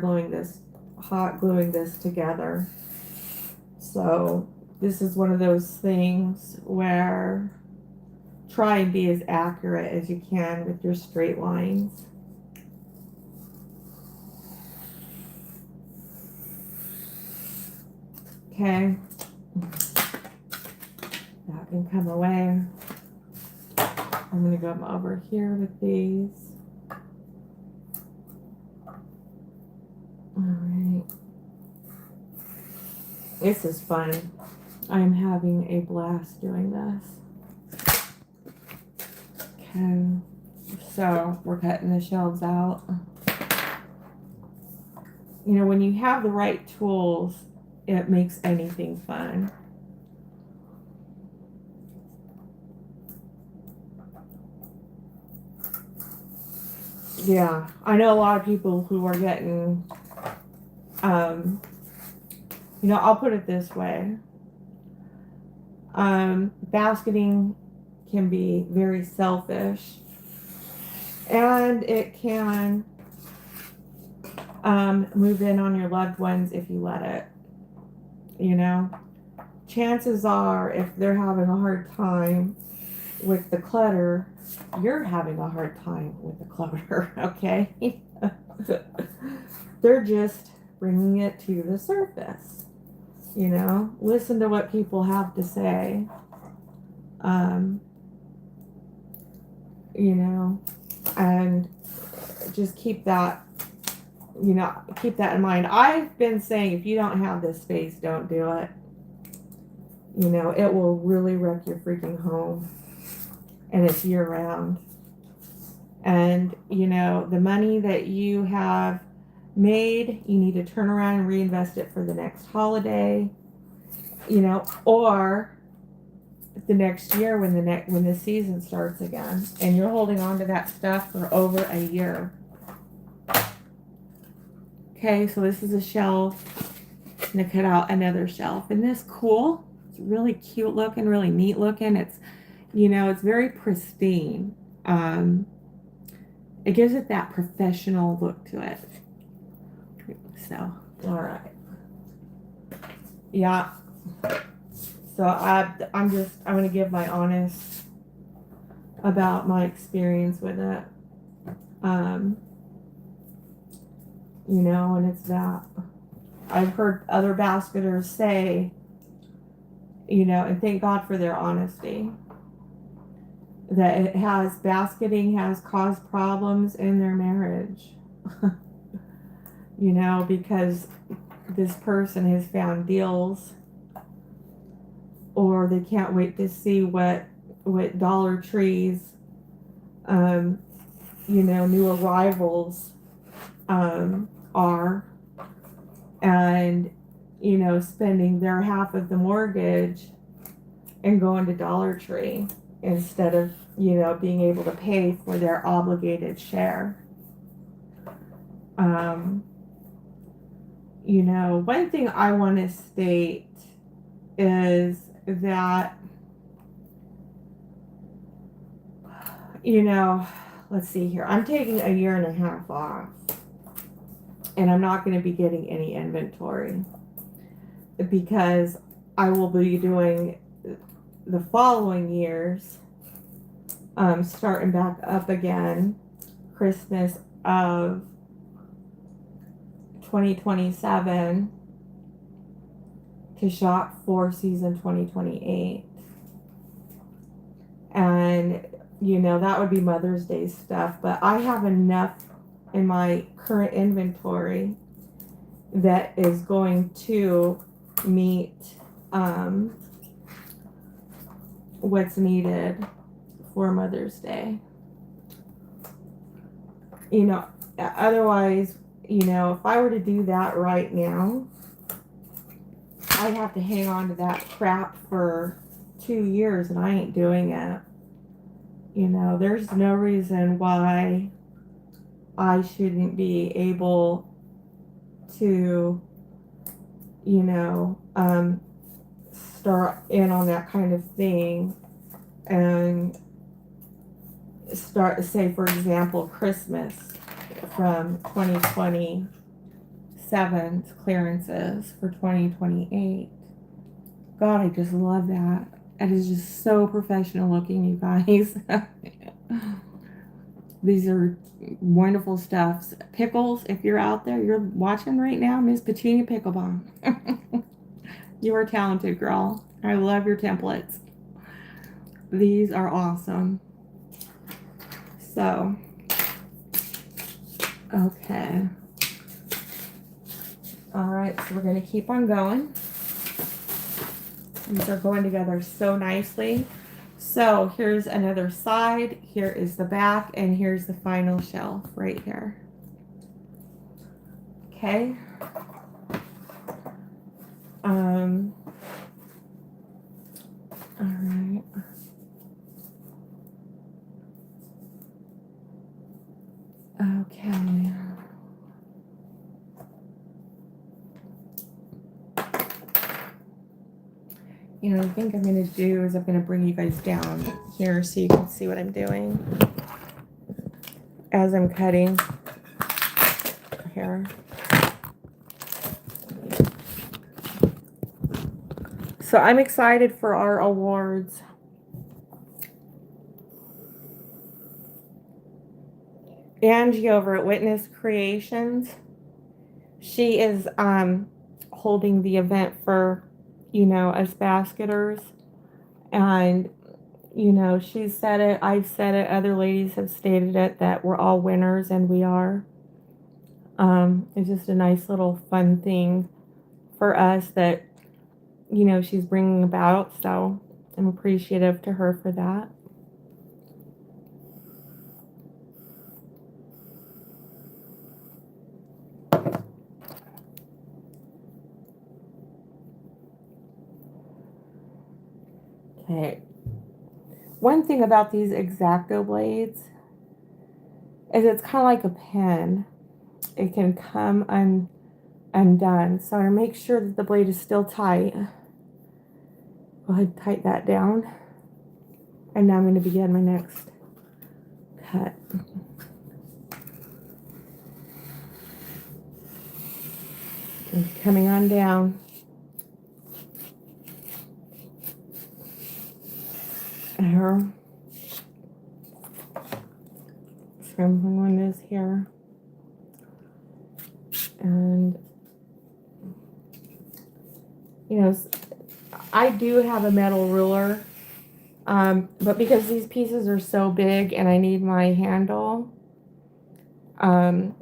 hot gluing this together. So this is one of those things where try and be as accurate as you can with your straight lines. Okay. That can come away. I'm going to go over here with these. Alright. This is fun. I'm having a blast doing this. Okay. So, we're cutting the shelves out. You know, when you have the right tools, it makes anything fun. Yeah, I know a lot of people who are getting, you know, I'll put it this way. Basketing can be very selfish, and it can move in on your loved ones if you let it. You know, chances are if they're having a hard time with the clutter, you're having a hard time with the clutter, okay? They're just bringing it to the surface, you know? Listen to what people have to say, you know, and just keep that, you know, keep that in mind. I've been saying if you don't have this space, don't do it. You know, it will really wreck your freaking home. And it's year round. And, you know, the money that you have made, you need to turn around and reinvest it for the next holiday, you know, or the next year when the season starts again. And you're holding on to that stuff for over a year. Okay, so this is a shelf. I'm going to cut out another shelf. Isn't this cool? It's really cute looking, really neat looking. It's, you know, it's very pristine. It gives it that professional look to it. So, all right. Yeah. So I'm going to give my honest about my experience with it. You know, and it's that I've heard other basketers say, you know, and thank God for their honesty, that basketing has caused problems in their marriage. You know, because this person has found deals, or they can't wait to see what Dollar Tree's, you know, new arrivals, are, and, you know, spending their half of the mortgage and going to Dollar Tree instead of, you know, being able to pay for their obligated share. You know, one thing I want to state is that, you know, let's see here. I'm taking a year and a half off, and I'm not going to be getting any inventory because I will be doing the following years, starting back up again, Christmas of 2027 to shop for season 2028. And, you know, that would be Mother's Day stuff, but I have enough in my current inventory that is going to meet what's needed for Mother's Day. You know, otherwise, you know, if I were to do that right now, I'd have to hang on to that crap for 2 years, and I ain't doing it. You know, there's no reason why I shouldn't be able to, you know, start in on that kind of thing and start, say, for example, Christmas from 2027 clearances for 2028. God, I just love that. It is just so professional looking, you guys. These are wonderful stuffs. Pickles, if you're out there, you're watching right now, Miss Petunia Picklebomb. You are talented, girl. I love your templates. These are awesome. So, okay. All right, so we're going to keep on going. These are going together so nicely. So here's another side, here is the back, and here's the final shelf right here. Okay. All right. Okay. You know, I think I'm going to do is I'm going to bring you guys down here so you can see what I'm doing as I'm cutting here. So I'm excited for our awards. Angie over at Witness Creations, she is holding the event for, you know, us basketers. And, you know, she said it, I've said it, other ladies have stated it, that we're all winners, and we are. It's just a nice little fun thing for us that, you know, she's bringing about. So I'm appreciative to her for that. Okay. One thing about these X-Acto blades is it's kind of like a pen. It can come undone. So to make sure that the blade is still tight, go ahead and tighten that down. And now I'm going to begin my next cut. And coming on down. Here. Scrimpling this here. And, you know, I do have a metal ruler, but because these pieces are so big and I need my handle,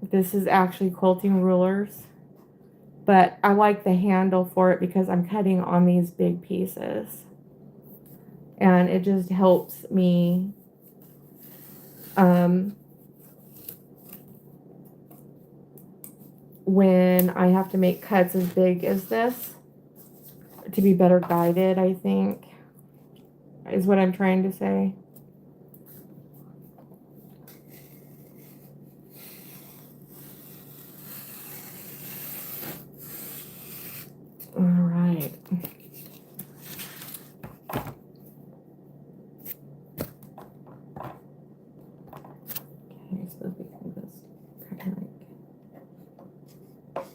this is actually quilting rulers, but I like the handle for it because I'm cutting on these big pieces, and it just helps me when I have to make cuts as big as this to be better guided, I think, is what I'm trying to say. All right. Okay, so we can just kind of like,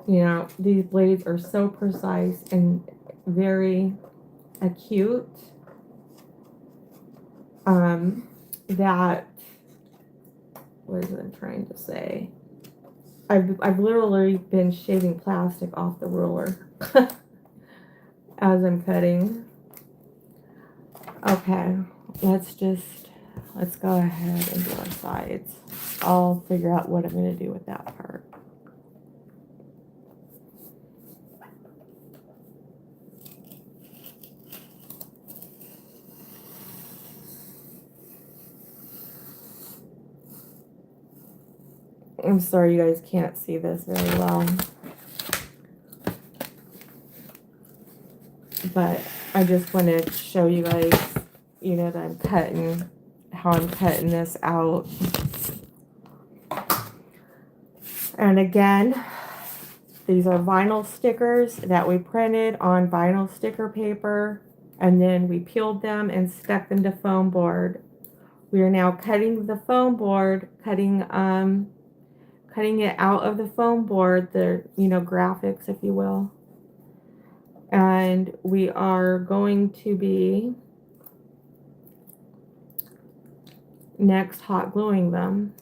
you know, these blades are so precise and very acute, that, what is it I'm trying to say? I've literally been shaving plastic off the ruler as I'm cutting. Okay, let's go ahead and do our sides. I'll figure out what I'm going to do with that part. I'm sorry you guys can't see this very well. But I just wanted to show you guys, you know, that how I'm cutting this out. And again, these are vinyl stickers that we printed on vinyl sticker paper, and then we peeled them and stuck them to foam board. We are now cutting the foam board, cutting it out of the foam board, the, you know, graphics, if you will. And we are going to be next hot gluing them.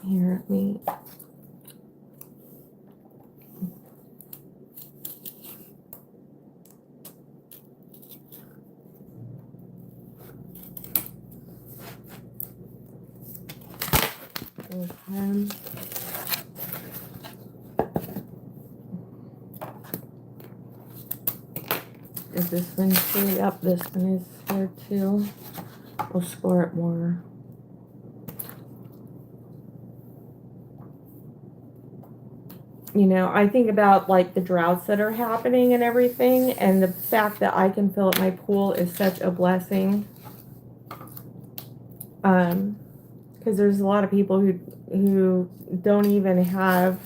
Here, let me. Okay. Is this one too? Yep, this one is here too. We'll score it more. You know, I think about like the droughts that are happening and everything, and the fact that I can fill up my pool is such a blessing. Because there's a lot of people who don't even have,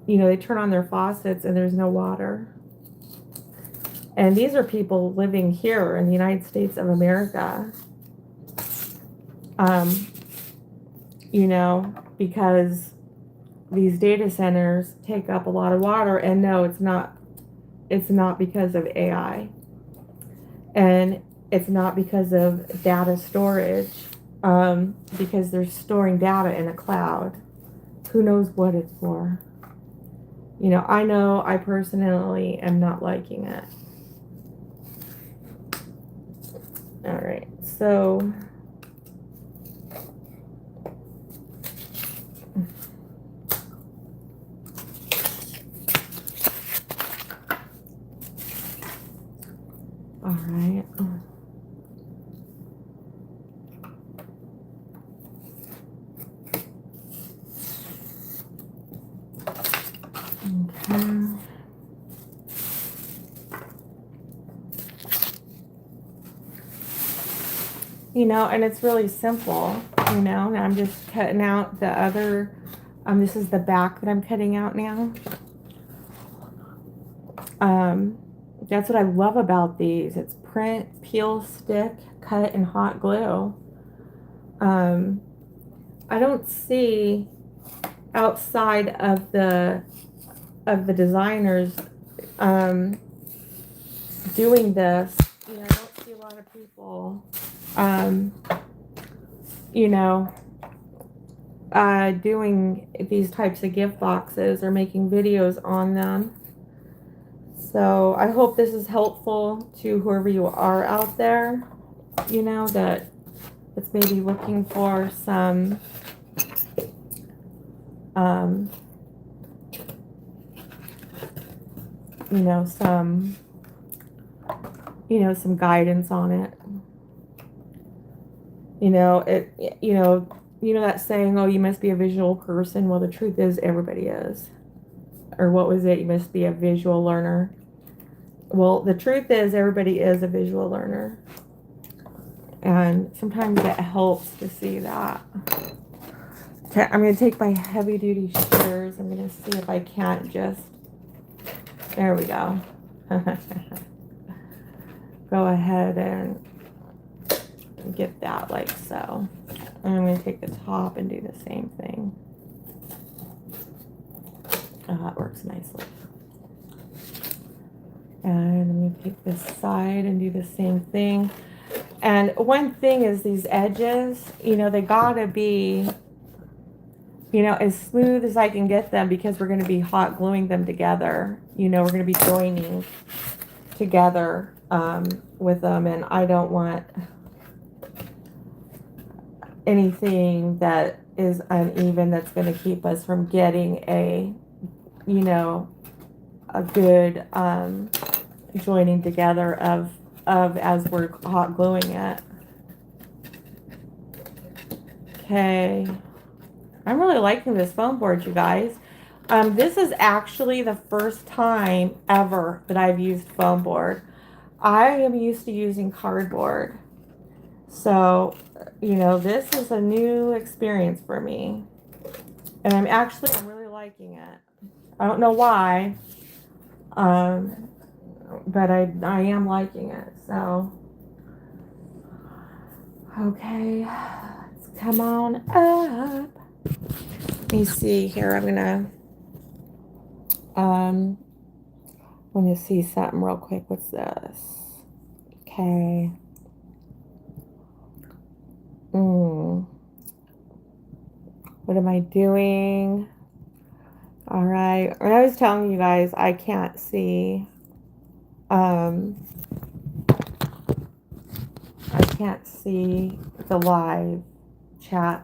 you know, they turn on their faucets and there's no water. And these are people living here in the United States of America. You know, because these data centers take up a lot of water, and no, it's not because of AI. And it's not because of data storage, because they're storing data in a cloud. Who knows what it's for? You know I personally am not liking it. All right, so all right. Okay. You know, and it's really simple, you know, and I'm just cutting out the other, this is the back that I'm cutting out now. That's what I love about these. It's print, peel, stick, cut, and hot glue. I don't see outside of the designers doing this. You know, I don't see a lot of people you know, doing these types of gift boxes or making videos on them. So I hope this is helpful to whoever you are out there, you know, that's maybe looking for some some guidance on it. You know that saying, oh, you must be a visual person. Well, the truth is everybody is. Or what was it? You must be a visual learner. Well, the truth is everybody is a visual learner. And sometimes it helps to see that. Okay, I'm going to take my heavy duty shears. I'm going to see if I can't just, there we go. Go ahead and get that like so. And I'm going to take the top and do the same thing. Oh, that works nicely. And I'm going to take this side and do the same thing. And one thing is these edges, you know, they gotta be, you know, as smooth as I can get them, because we're going to be hot gluing them together. You know, we're going to be joining together with them, and I don't want anything that is uneven that's going to keep us from getting a, you know, a good joining together of as we're hot gluing it. Okay. I'm really liking this foam board, you guys. This is actually the first time ever that I've used foam board. I am used to using cardboard. So, you know, this is a new experience for me. And I'm really liking it. I don't know why. But I am liking it. So, okay. Let's come on up. Let me see here. Want to see something real quick. What's this? Okay. What am I doing? All right. When I was telling you guys, I can't see. I can't see the live chat.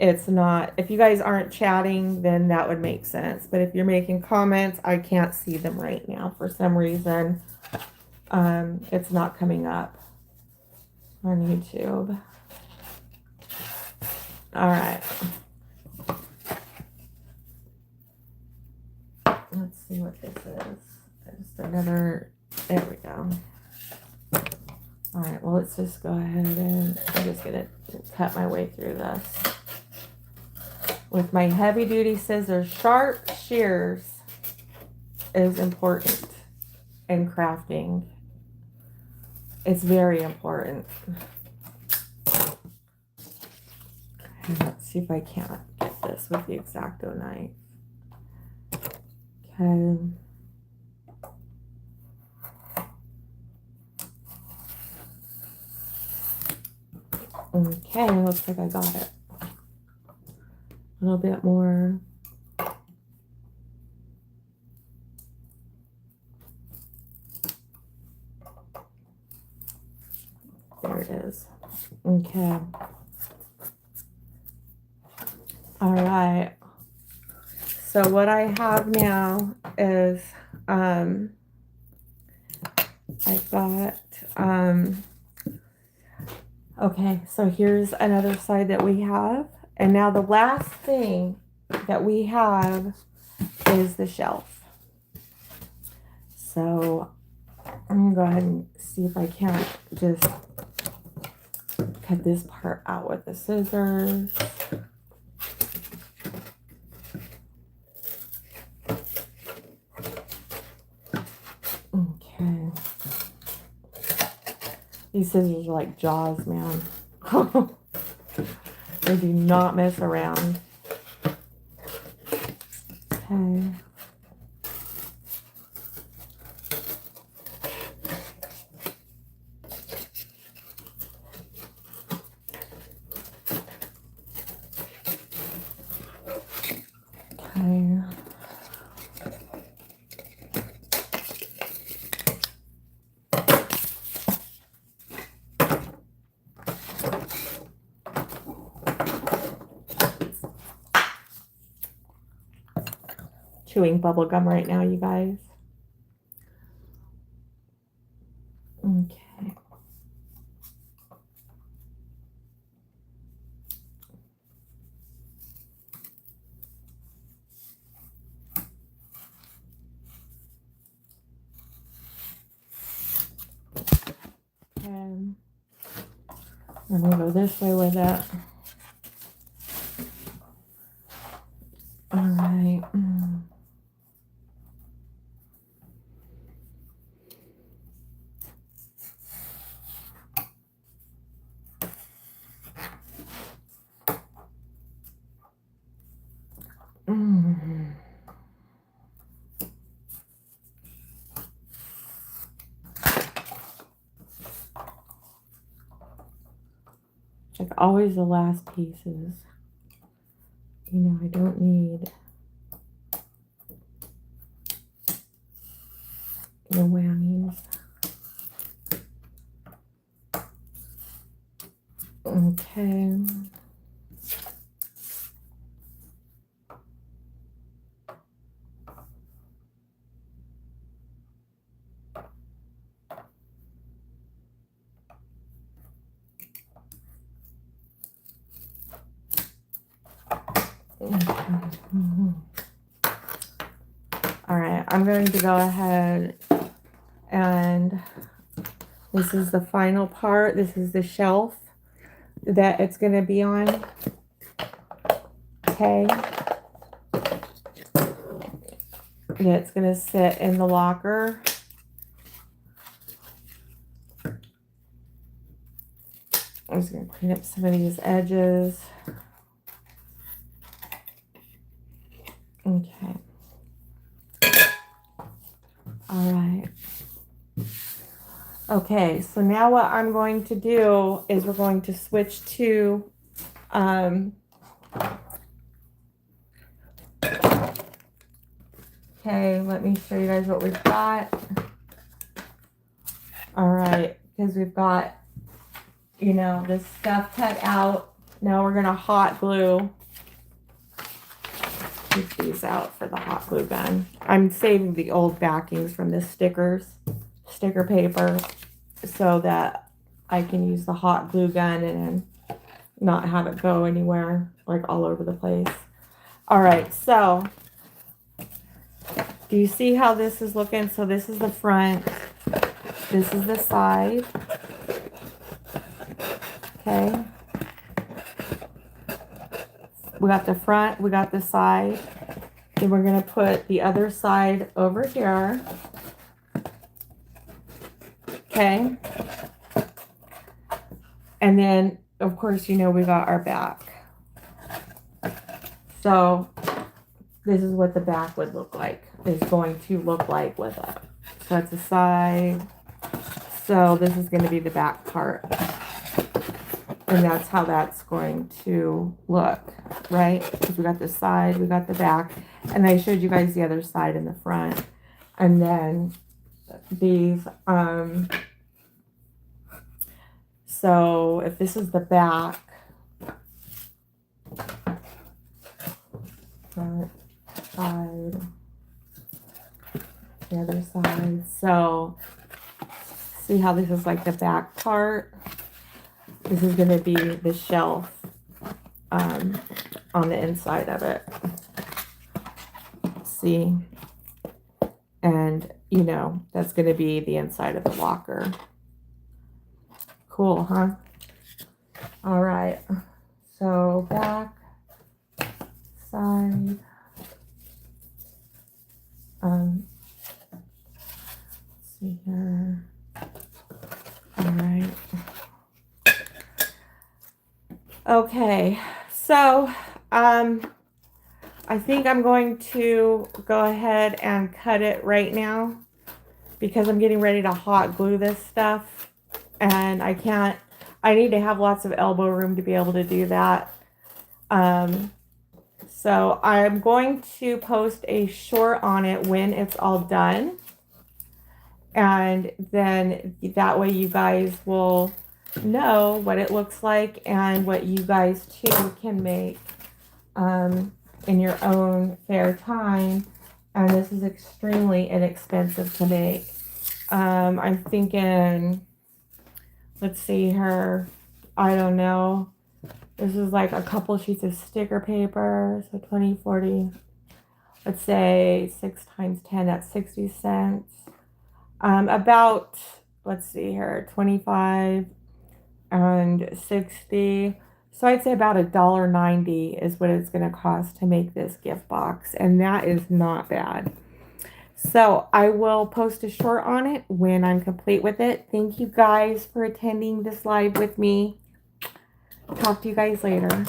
It's not. If you guys aren't chatting, then that would make sense. But if you're making comments, I can't see them right now for some reason. It's not coming up on YouTube. All right. Let's see what this is. Just another, there we go. All right, well, let's just go ahead and I'm just gonna cut my way through this. With my heavy duty scissors, sharp shears is important in crafting. It's very important. Let's see if I can't get this with the X-Acto knife. Okay. Okay, looks like I got it. A little bit more. There it is. Okay. All right. So what I have now is I've got okay, so here's another side that we have. And now the last thing that we have is the shelf. So I'm gonna go ahead and see if I can't just cut this part out with the scissors. Okay. These scissors are like Jaws, man. They do not mess around. Okay. Okay. Chewing bubble gum right now, you guys. Okay. And I'm gonna go this way with it. All right. Like always the last pieces. You know, I don't need the whammies. Okay. All right, I'm going to go ahead and this is the final part. This is the shelf that it's going to be on. Okay. It's going to sit in the locker. I'm just going to clean up some of these edges. Okay. All right. Okay, so now what I'm going to do is we're going to switch to okay, let me show you guys what we've got. All right, because we've got, you know, this stuff cut out. Now we're going to hot glue. Keep these out for the hot glue gun. I'm saving the old backings from the sticker paper so that I can use the hot glue gun and not have it go anywhere, like all over the place. All right, so do you see how this is looking? So this is the front. This is the side. Okay. We got the front, we got the side. Then we're going to put the other side over here. Okay. And then, of course, you know, we got our back. So this is what the back would look like, is going to look like with it. So that's the side. So this is going to be the back part. And that's how that's going to look, right? Because we got the side, we got the back. And I showed you guys the other side and the front. And then these, so if this is the back, front, side, the other side. So see how this is like the back part? This is going to be the shelf on the inside of it. See? And, you know, that's going to be the inside of the locker. Cool, huh? All right. So back, side. Let's see here. All right. Okay, so I think I'm going to go ahead and cut it right now because I'm getting ready to hot glue this stuff, and I need to have lots of elbow room to be able to do that. So I'm going to post a short on it when it's all done, and then that way you guys will know what it looks like and what you guys too can make in your own fair time. And this is extremely inexpensive to make. I'm thinking, let's see here, I don't know, this is like a couple sheets of sticker paper, so 20, 40, let's say 6 times 10, that's 60 cents. About, let's see here, 25 and 60. So I'd say about $1.90 is what it's going to cost to make this gift box. And that is not bad. So I will post a short on it when I'm complete with it. Thank you guys for attending this live with me. Talk to you guys later.